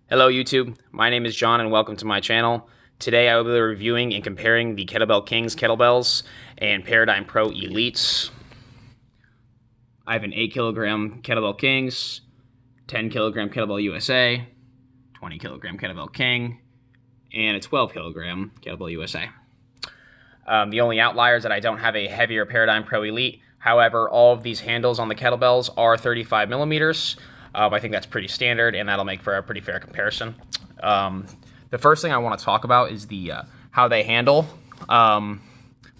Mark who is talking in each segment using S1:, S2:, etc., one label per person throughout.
S1: Hello YouTube, my name is John and welcome to my channel. Today I will be reviewing and comparing the Kettlebell Kings kettlebells and Paradigm Pro Elites. I have an 8 kilogram Kettlebell Kings, 10 kilogram Kettlebell USA, 20 kilogram Kettlebell King, and a 12 kilogram Kettlebell USA. The only outlier is that I don't have a heavier Paradigm Pro Elite. However, all of these handles on the kettlebells are 35 millimeters. I think that's pretty standard, and that'll make for a pretty fair comparison. The first thing I want to talk about is the how they handle,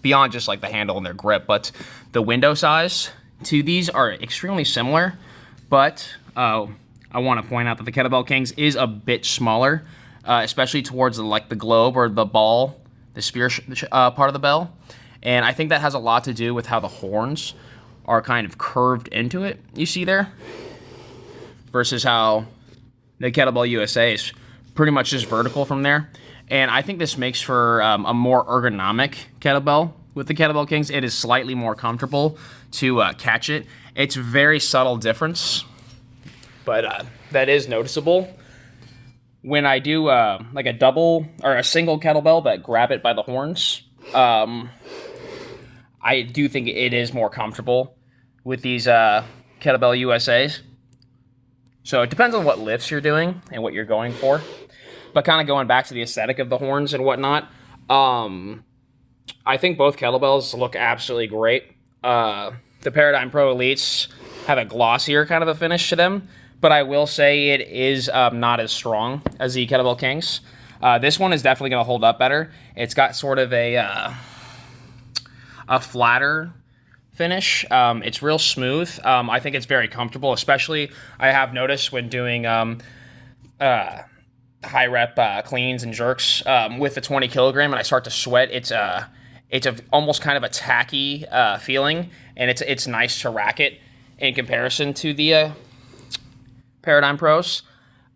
S1: beyond just like the handle and their grip, but the window size to these are extremely similar, but I want to point out that the Kettlebell Kings is a bit smaller, especially towards the globe or the ball, the spear part of the bell, and I think that has a lot to do with how the horns are kind of curved into it, you see there, versus how the Kettlebell USA is pretty much just vertical from there. And I think this makes for a more ergonomic kettlebell with the Kettlebell Kings. It is slightly more comfortable to catch it. It's a very subtle difference, but that is noticeable. When I do like a double or a single kettlebell that grab it by the horns, I do think it is more comfortable with these Kettlebell USAs. So it depends on what lifts you're doing and what you're going for. But kind of going back to the aesthetic of the horns and whatnot, I think both kettlebells look absolutely great. The Paradigm Pro Elites have a glossier kind of a finish to them, but I will say it is not as strong as the Kettlebell Kings. This one is definitely going to hold up better. It's got sort of a flatter finish. It's real smooth. I think it's very comfortable, especially I have noticed when doing high rep cleans and jerks with the 20 kilogram and I start to sweat. It's almost kind of a tacky feeling, and it's nice to rack it in comparison to the Paradigm Pros.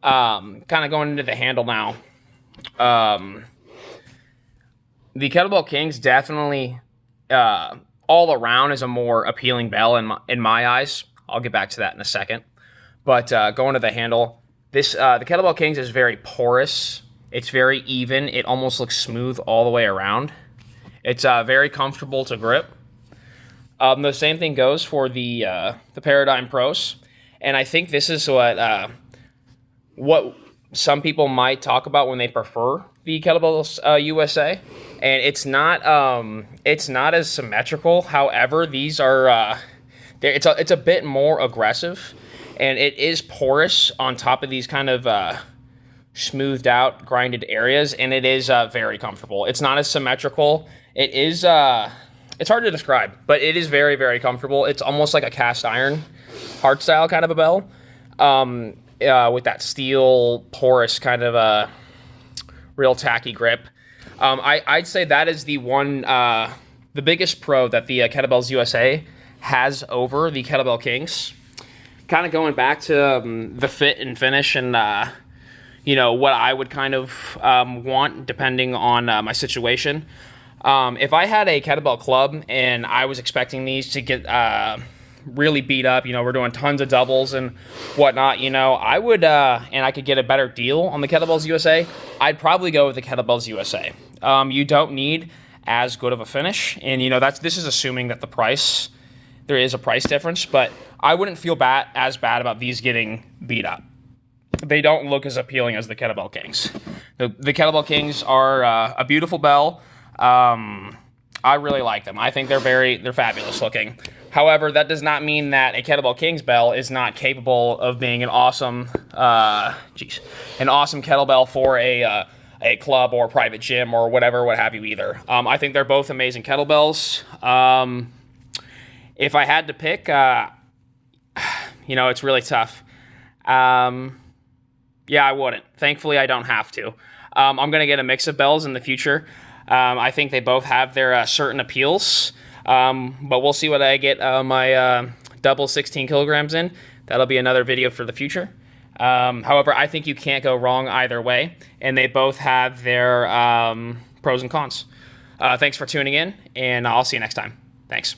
S1: Kind of going into the handle now. The Kettlebell Kings definitely all around is a more appealing bell in my eyes. I'll get back to that in a second. But going to the handle, the Kettlebell Kings is very porous. It's very even. It almost looks smooth all the way around. It's very comfortable to grip. The same thing goes for the Paradigm Pros, and I think this is what some people might talk about when they prefer the Kettlebells USA. And it's not as symmetrical. However, these are it's a bit more aggressive, and it is porous on top of these kind of smoothed out, grinded areas, and it is very comfortable. It's not as symmetrical. It is it's hard to describe, but it is very, very comfortable. It's almost like a cast iron hard style kind of a bell, with that steel porous kind of real tacky grip. I'd say that is the biggest pro that the Kettlebells USA has over the Kettlebell Kings. Kind of going back to the fit and finish and, what I would kind of want depending on my situation. If I had a kettlebell club and I was expecting these to get really beat up, we're doing tons of doubles and whatnot, I would, and I could get a better deal on the Kettlebells USA, I'd probably go with the Kettlebells USA. You don't need as good of a finish, and this is assuming that there is a price difference, but I wouldn't feel as bad about these getting beat up. They don't look as appealing as the Kettlebell Kings. The Kettlebell Kings are a beautiful bell. I really like them. I think they're fabulous looking. However, that does not mean that a Kettlebell Kings bell is not capable of being an awesome kettlebell for a club or private gym or what have you either. I think they're both amazing kettlebells. If I had to pick, it's really tough. Yeah, I wouldn't. Thankfully, I don't have to. I'm going to get a mix of bells in the future. I think they both have their certain appeals. But we'll see what I get my double 16 kilograms in. That'll be another video for the future. However, I think you can't go wrong either way, and they both have their pros and cons. Thanks for tuning in, and I'll see you next time. Thanks.